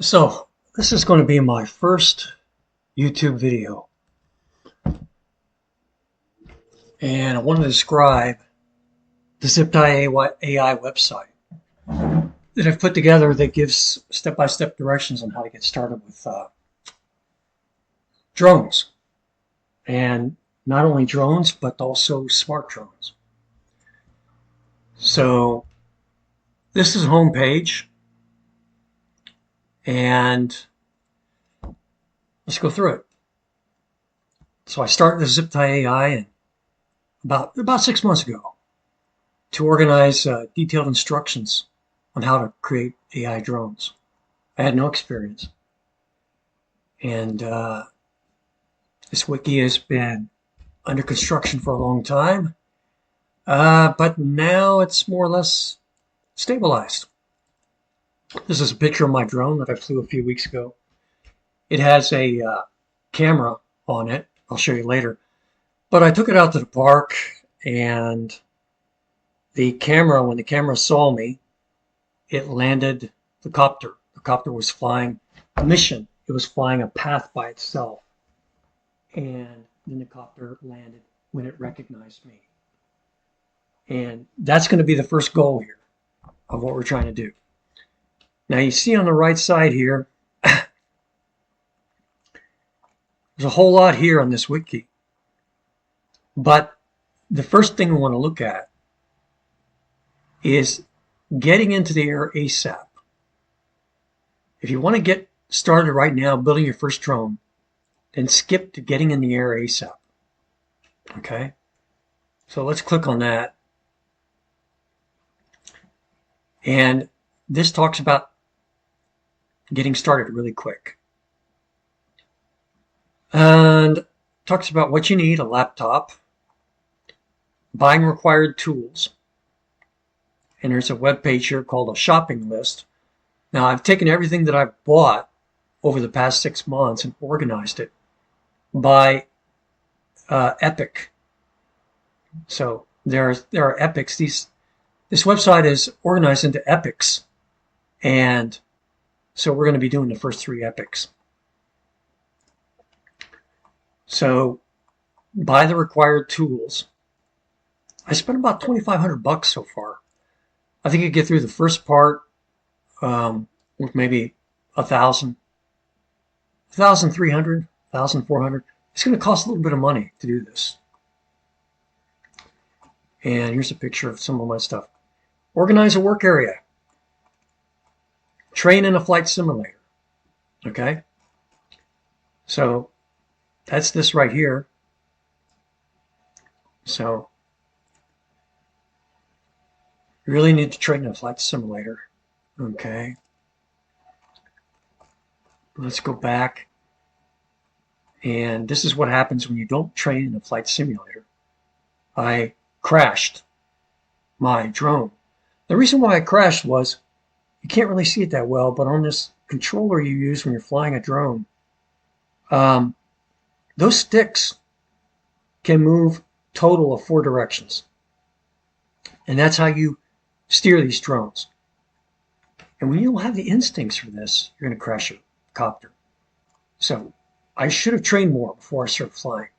So this is going to be my first YouTube video, and I want to describe the ZiptieAI website that I've put together that gives step-by-step directions on how to get started with drones, and not only drones but also smart drones. So this is a home page, and let's go through it. So I started the ZiptieAI about 6 months ago to organize detailed instructions on how to create AI drones. I had no experience, and this wiki has been under construction for a long time, but now it's more or less stabilized. This is a picture of my drone that I flew a few weeks ago. It has a camera on it. I'll show you later. But I took it out to the park, and when the camera saw me, it landed the copter. The copter was flying a mission. It was flying a path by itself. And then the copter landed when it recognized me. And that's going to be the first goal here of what we're trying to do. Now you see on the right side here, there's a whole lot here on this wiki. But the first thing we want to look at is getting into the air ASAP. If you want to get started right now building your first drone, then skip to getting in the air ASAP. Okay? So let's click on that. And this talks about getting started really quick. And talks about what you need: a laptop, buying required tools, and there's a web page here called a shopping list. Now I've taken everything that I've bought over the past 6 months and organized it by epic. So there are epics. This website is organized into epics, and so we're going to be doing the first 3 epics. So buy the required tools. I spent about $2,500 so far. I think you get through the first part with maybe 1,000, 1,300, 1,400. It's going to cost a little bit of money to do this. And here's a picture of some of my stuff. Organize a work area. Train in a flight simulator. Okay? So that's this right here. So you really need to train in a flight simulator. Okay. Let's go back. And this is what happens when you don't train in a flight simulator. I crashed my drone. The reason why I crashed was, you can't really see it that well, but on this controller you use when you're flying a drone, those sticks can move total of 4 directions. And that's how you steer these drones. And when you don't have the instincts for this, you're going to crash your copter. So I should have trained more before I started flying.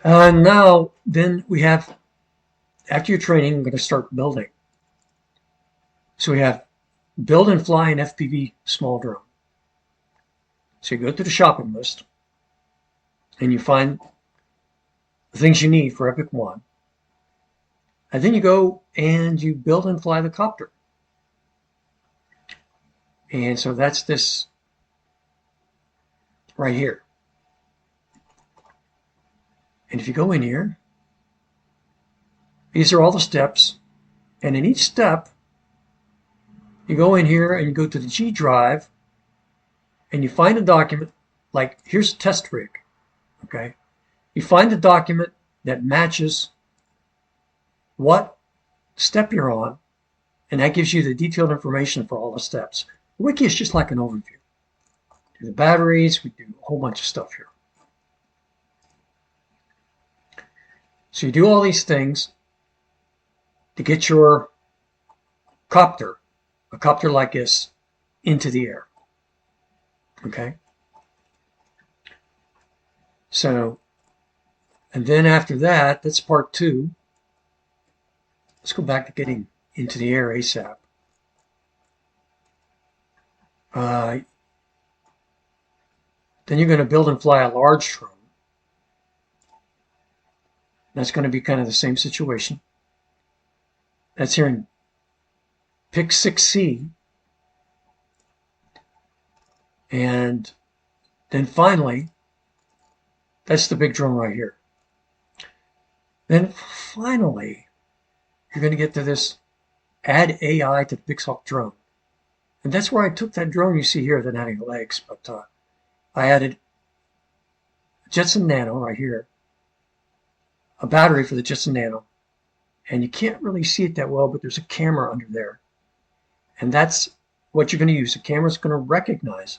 Now, then we have, after your training, I'm going to start building. So we have build and fly an FPV small drone. So you go to the shopping list, and you find the things you need for Epic 1. And then you go and you build and fly the copter. And so that's this right here. And if you go in here, these are all the steps. And in each step, you go in here and you go to the Gdrive, and you find a document, like here's a test rig. Okay? You find a document that matches what step you're on, and that gives you the detailed information for all the steps. The wiki is just like an overview. Do the batteries, we do a whole bunch of stuff here. So you do all these things to get your copter, a copter like this, into the air. Okay? So, and then after that, that's part 2. Let's go back to getting into the air ASAP. Then you're going to build and fly a large drone. That's going to be kind of the same situation. That's here in Pixhawk. And then finally, that's the big drone right here. Then finally, you're going to get to this add AI to the Pixhawk drone. And that's where I took that drone you see here that had legs, but I added Jetson Nano right here, a battery for the Jetson Nano, and you can't really see it that well, but there's a camera under there. And that's what you're going to use. The camera's going to recognize.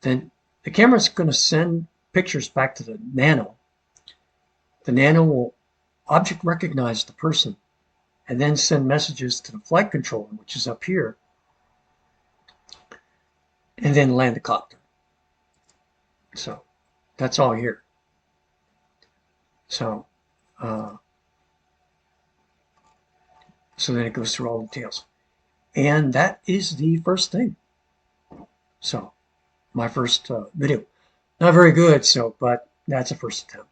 Then the camera's going to send pictures back to the Nano. The Nano will object recognize the person and then send messages to the flight controller, which is up here, and then land the copter. So that's all here. So then it goes through all the details. And that is the first thing. So my first video. Not very good, but that's a first attempt.